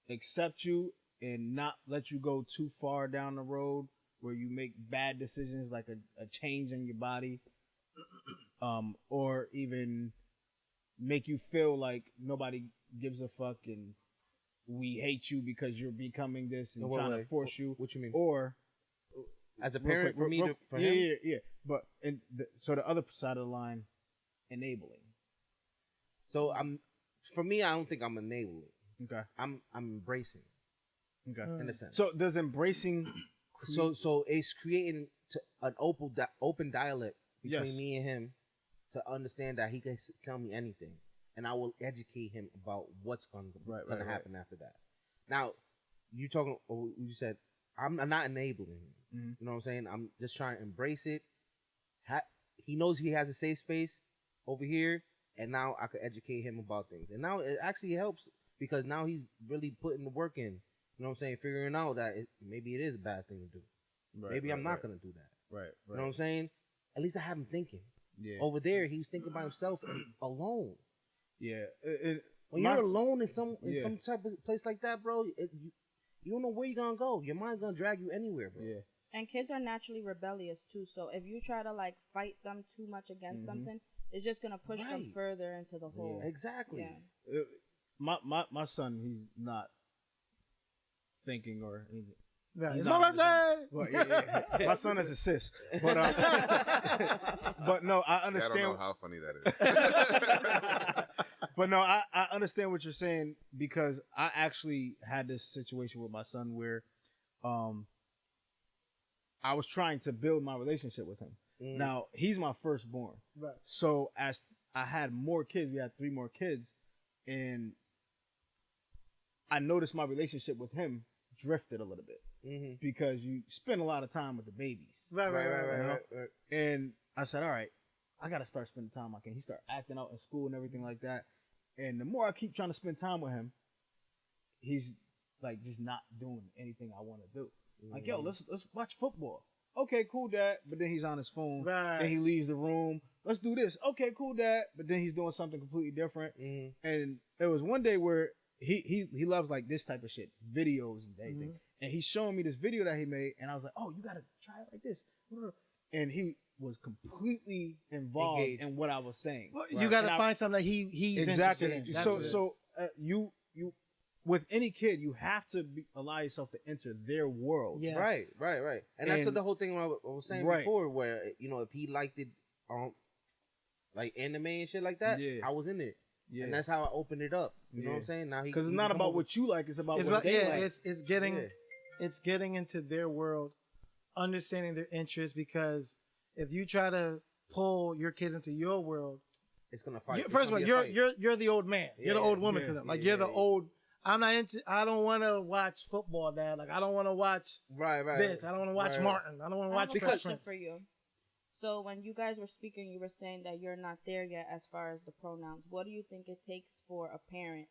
accept you and not let you go too far down the road where you make bad decisions like a change in your body, or even make you feel like nobody gives a fuck and we hate you because you're becoming this and No, wait, trying to wait. force you? What you mean? Or As a real parent, quick, for me, real- for yeah, him, yeah. But so the other side of the line, enabling. So for me, I don't think I'm enabling. Okay. I'm embracing Okay. in a sense. So does embracing? So it's creating an open dialect between Yes. me and him to understand that he can tell me anything, and I will educate him about what's going to happen after that. Now, you said I'm not enabling him. Mm-hmm. You know what I'm saying? I'm just trying to embrace it. He knows he has a safe space over here, and now I can educate him about things. And now it actually helps because now he's really putting the work in. You know what I'm saying? Figuring out that maybe it is a bad thing to do. Maybe I'm not going to do that. Right. You know what I'm saying? At least I have him thinking. Yeah. Over there, he was thinking by himself and alone. Yeah. When you're alone in some type of place like that, bro, you don't know where you're gonna go. Your mind's gonna drag you anywhere, bro. Yeah. And kids are naturally rebellious too. So if you try to like fight them too much against something, it's just gonna push them Right. further into the hole. Exactly. Yeah. My son, he's not thinking or anything. Yeah, He's it's not my understanding. birthday. Well, yeah. My son is a sis, but but no, I Yeah, I understand. don't know how funny that is. But no, I understand what you're saying because I actually had this situation with my son where I was trying to build my relationship with him. Now, he's my firstborn. Right. So as I had more kids, we had 3 more kids, and I noticed my relationship with him drifted a little bit because you spend a lot of time with the babies. Right. You know? And I said, all right, I got to start spending time with him. He started acting out in school and everything like that. And the more I keep trying to spend time with him, he's like just not doing anything I want to do. Like, yo, let's watch football. Okay, cool, Dad. But then he's on his phone. Right. And he leaves the room. Let's do this. Okay, cool, Dad. But then he's doing something completely different. And it was one day where he loves like this type of shit, videos and everything. And he's showing me this video that he made, and I was like, oh, you gotta try it like this. And was completely involved in what I was saying. Well, you got to find something that he's exactly. interested in. You with any kid, you have to allow yourself to enter their world. Yes. Right. And that's what the whole thing I was saying before, where if he liked it, like anime and shit like that, I was in it. Yeah. And that's how I opened it up. You know what I'm saying? Now because it's not about what you like; it's about what they like. It's getting into their world, understanding their interests. Because if you try to pull your kids into your world, it's gonna fight. First of all, you're the old man. You're the old woman to them. Like you're the old. I'm not into. I don't want to watch football, Dad. Like I don't want to watch this. I don't want to watch Martin. I don't want to watch. I have a question for you. So when you guys were speaking, you were saying that you're not there yet as far as the pronouns. What do you think it takes for a parent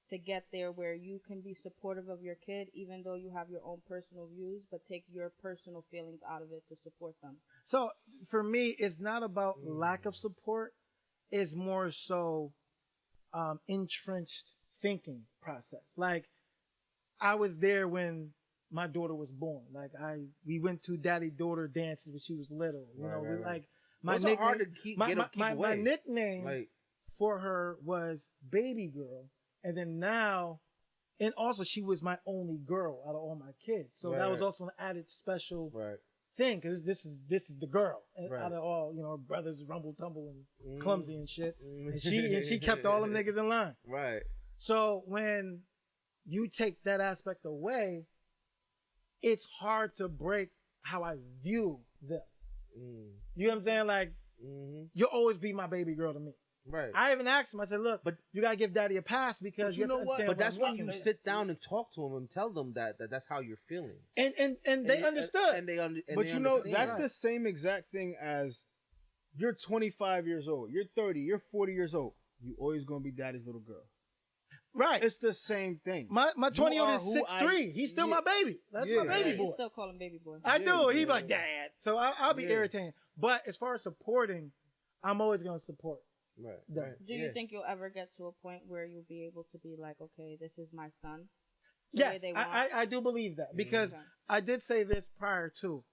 to get there where you can be supportive of your kid, even though you have your own personal views, but take your personal feelings out of it to support them? So for me, it's not about lack of support. It's more so entrenched thinking process. Like I was there when my daughter was born. Like we went to daddy-daughter dances when she was little. You know, like my nickname. Hard to keep my away. nickname for her was Baby Girl, and then now, and also she was my only girl out of all my kids. So that was also an added special thing because this is the girl out of all her brothers rumble tumble and clumsy and shit, and she kept all them niggas in line. Right. So when you take that aspect away, it's hard to break how I view them. You know what I'm saying? Like, you'll always be my baby girl to me. Right. I even asked him, I said, look, but you got to give daddy a pass because you know what? But that's when you sit down and talk to him and tell them that's how you're feeling. And they understood. But you know, that's the same exact thing as you're 25 years old, you're 30, you're 40 years old. You always going to be daddy's little girl. Right. It's the same thing. My 20-year-old is 6'3". He's still my baby. That's my baby boy. You still call him baby boy. I do. He'd be like, Dad. So I'll be irritating. But as far as supporting, I'm always going to support. Right. Do you think you'll ever get to a point where you'll be able to be like, okay, this is my son? Yes, I do believe that. Because I did say this prior to.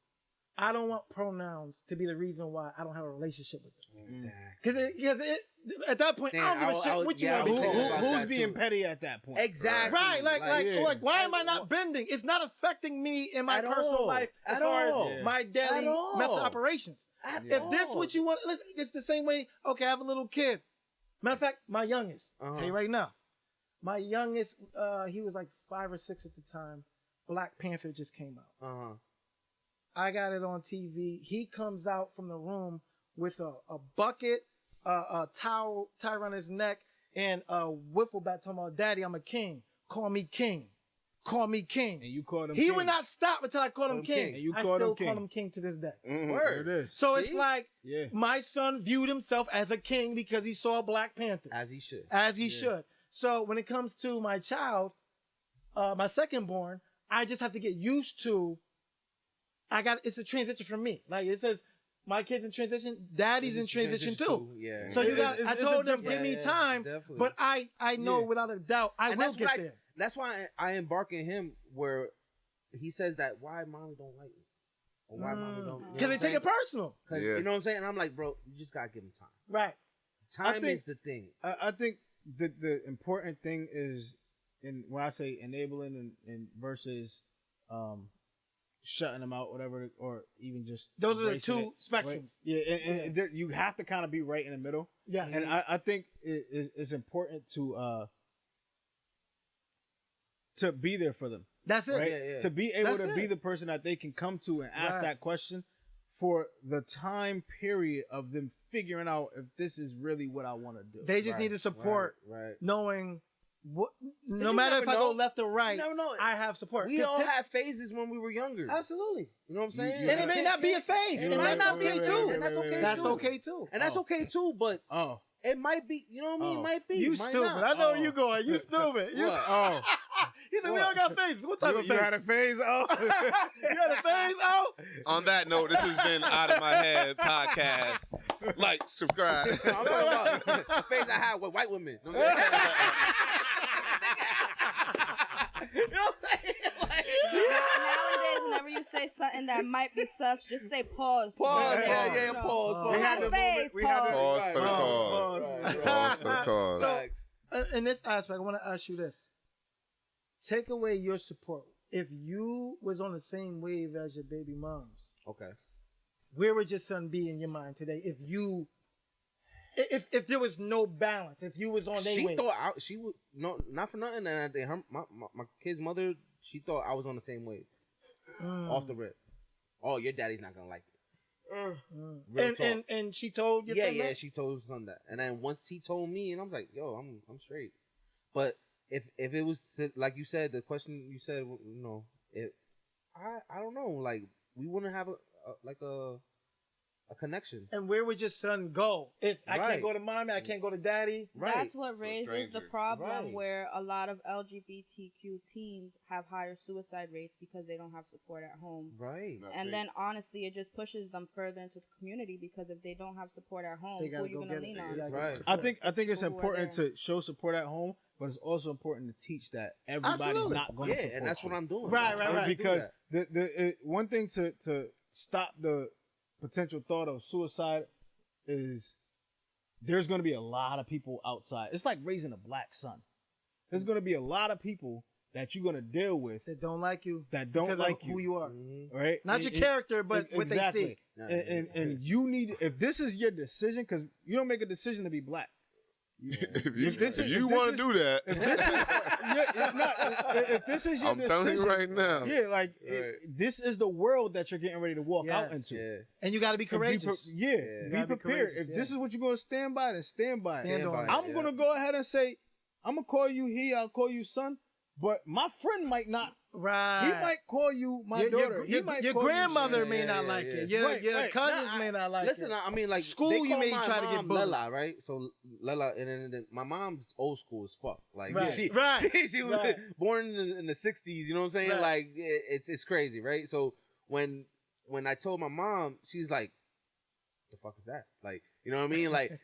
I don't want pronouns to be the reason why I don't have a relationship with them. Exactly. Because at that point, I don't give a shit what you want to be. Who's being petty at that point? Exactly. Right. Like, why am I not bending? It's not affecting me in my personal life as far as my daily method operations. If this is what you want, listen, it's the same way, okay, I have a little kid. Matter of fact, my youngest, I'll tell you right now, my youngest, he was like 5 or 6 at the time. Black Panther just came out. I got it on TV. He comes out from the room with a bucket, a towel tied around his neck, and a wiffle bat talking about, Daddy, I'm a king. Call me king. Call me king. And you called him He king. would not stop until I called him king. And you I called still him king. call him king to this day. Word. There it is. So it's like my son viewed himself as a king because he saw Black Panther. As he should. As he should. So when it comes to my child, my second born, I just have to get used to it's a transition for me. Like it says, my kid's in transition, daddy's in transition too. Yeah. So I told them, give me time, but I know without a doubt, I will get there. That's why I embark in him where he says that, why mommy don't like me? Or why mommy don't. Because they take it personal. You know what I'm saying? And I'm like, bro, you just got to give him time. Right. Time is the thing. I think the important thing is, when I say enabling and versus shutting them out, whatever, or even just those are the two spectrums. Right? Yeah, and you have to kind of be right in the middle. Yes. And I think it's important to be there for them. That's it. Right? Yeah. To be able to be the person that they can come to and ask that question for the time period of them figuring out if this is really what I want to do. They just need to support knowing no matter if I go left or right, I have support. We all had phases when we were younger. Absolutely. You know what I'm saying? And it may not be a phase. It might not be too. And that's okay too. That's okay too. And that's okay too, but it might be, you know what I mean? It might be. You stupid. I know where you going. You stupid. He said, we all got phases. What type of phase? You had a phase, You had a phase, On that note, this has been Out of My Head podcast. Like, subscribe. I'm talking about the phase I had with white women. You know what I'm saying? Nowadays, whenever you say say something that might be sus, just say pause. Pause. Yeah, Pause. We had to Pause for the cause. Pause for the cause. So, in this aspect, I want to ask you this. Take away your support. If you was on the same wave as your baby moms, okay, where would your son be in your mind today? If there was no balance, if you was on their wave. She thought she would not for nothing. And I think my kid's mother, she thought I was on the same wave, off the rip. Oh, your daddy's not gonna like it. And she told your son that? She told his son that. And then once he told me, and I'm like, yo, I'm straight. But if it was like you said, the question you said, you know, I don't know, like we wouldn't have a connection. And where would your son go if I can't go to mommy, I can't go to daddy? Right. That's what raises the problem where a lot of LGBTQ teens have higher suicide rates because they don't have support at home. Right. And then honestly, it just pushes them further into the community because if they don't have support at home, who are you going to lean on? Right. I think it's important to show support at home, but it's also important to teach that everybody's not going to support and that's what I'm doing. Right. Because the one thing to stop the potential thought of suicide is there's going to be a lot of people outside. It's like raising a black son. There's going to be a lot of people that you're going to deal with that don't like you, because of who you are, right? Not your character, but what they see. And you need, if this is your decision, because you don't make a decision to be black. If you want to do that, if this is your I'm decision, telling you right now. Yeah, this is the world that you're getting ready to walk out into. Yeah. And you got to be courageous. Be prepared. If this is what you're going to stand by, then stand by it. I'm going to go ahead and say, I'm going to call you he, I'll call you son, but my friend might not. Right. He might call you my daughter. Your grandmother may not like it. Your cousins may not like it. Listen, I mean, like school, you may try to get bullied. Lela, right? So Lela, and then my mom's old school as fuck. Like she was born in the '60s. You know what I'm saying? Like it's crazy, right? So when I told my mom, she's like, "The fuck is that?" Like, you know what I mean? Like.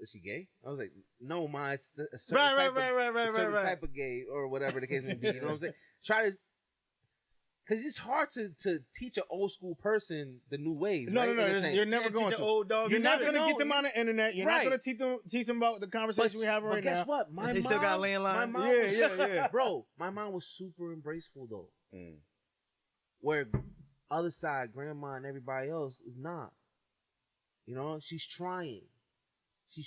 Is she gay? I was like, no, ma, it's a certain type of gay or whatever the case may be. You know what I'm saying? Because it's hard to teach an old school person the new ways. No, right? You're never going to. Old dog. You're not going to get them on the internet. You're not going to teach them about the conversation we have right now. But guess what? They still got landline. Yeah. Bro, my mom was super embraceful though. Where other side, grandma and everybody else is not. You know, she's trying. I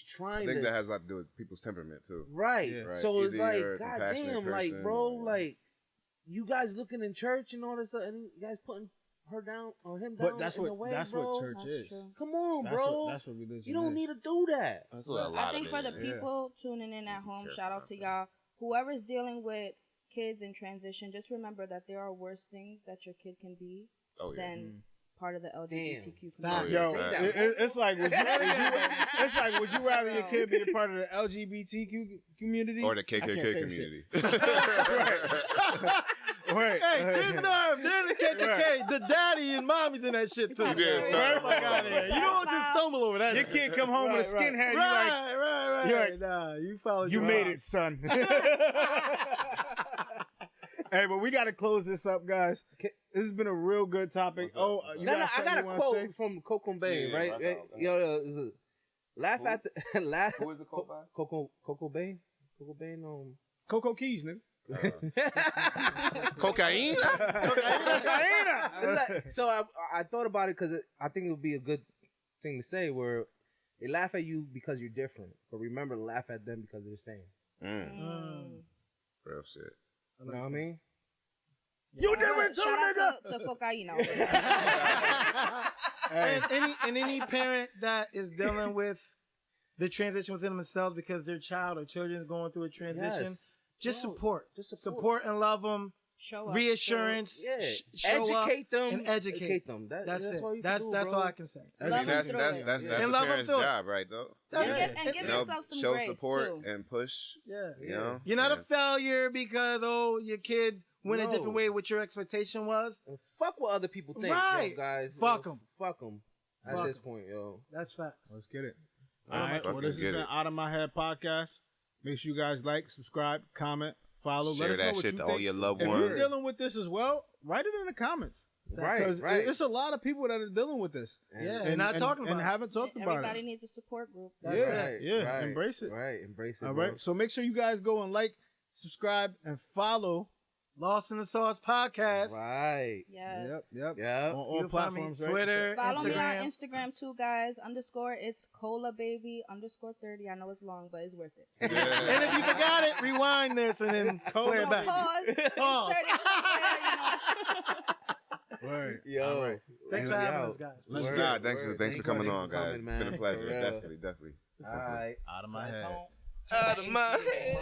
think that has a lot to do with people's temperament too. Right. Yeah. So Either it's like, goddamn, like, bro, like, you guys looking in church and all this stuff, and you guys putting her down or him down. But that's what church is. True. Come on, bro. That's what religion is. You don't need to do that. That's what I think for the people tuning in at home, shout out to y'all. Whoever's dealing with kids in transition, just remember that there are worse things that your kid can be than part of the LGBTQ community. Yo, it's like, would you rather your kid be a part of the LGBTQ community or the KKK community? Right. Hey, chances are, if they're in the KKK, the daddy and mommy's in that shit too. You did, Right? Fuck out of here. You don't just stumble over that. Your kid come home with a skinhead. Right. You're like, nah, you followed. You made it, son. Hey, but we got to close this up, guys. This has been a real good topic. I got a quote from Coco Bay, right? Yo, laugh at the laugh. Who is the quote by? Coco Bay. Coco Keys, nigga. Cocaine. So I thought about it because I think it would be a good thing to say where they laugh at you because you're different, but remember to laugh at them because they're the same. Real shit. You know what I mean? You different too, nigga. To cocaine. And any parent that is dealing with the transition within themselves because their child or children is going through a transition, just support and love them. Show up. Educate Reassurance. them and educate them. That's it. All you that's do, all I can say. I mean, that's the parent's job, right? Though. And give yourself some show grace support too. and push. Yeah. You know, you're not a failure because your kid went a different way what your expectation was. And fuck what other people think, right? Guys. Fuck them. Fuck them. At this point, yo. That's facts. Let's get it. All right. Well, this has been Out of My Head podcast. Make sure you guys like, subscribe, comment, follow. Share Let us know that what shit you to think. all your loved if ones. you're dealing with this as well, write it in the comments. Because it's a lot of people that are dealing with this. And not talking about and it. haven't talked about it. Everybody needs a support group. That's it. Embrace it. Right, embrace it. All bro. right. So make sure you guys go and like, subscribe, and follow. Lost in the Sauce Podcast. Right. Yes. Yep. On all platforms, right? Twitter, Follow me Instagram. on Instagram too, guys. It's _baby_30. I know it's long, but it's worth it. And if you forgot it, rewind this and then play it back. Pause. Right. Yo. All right. Thanks for having us, guys. Let's Word, go. Thanks for coming on, guys. coming, man. Been a pleasure. For real. Definitely. All right. Out of my head. Out of my head.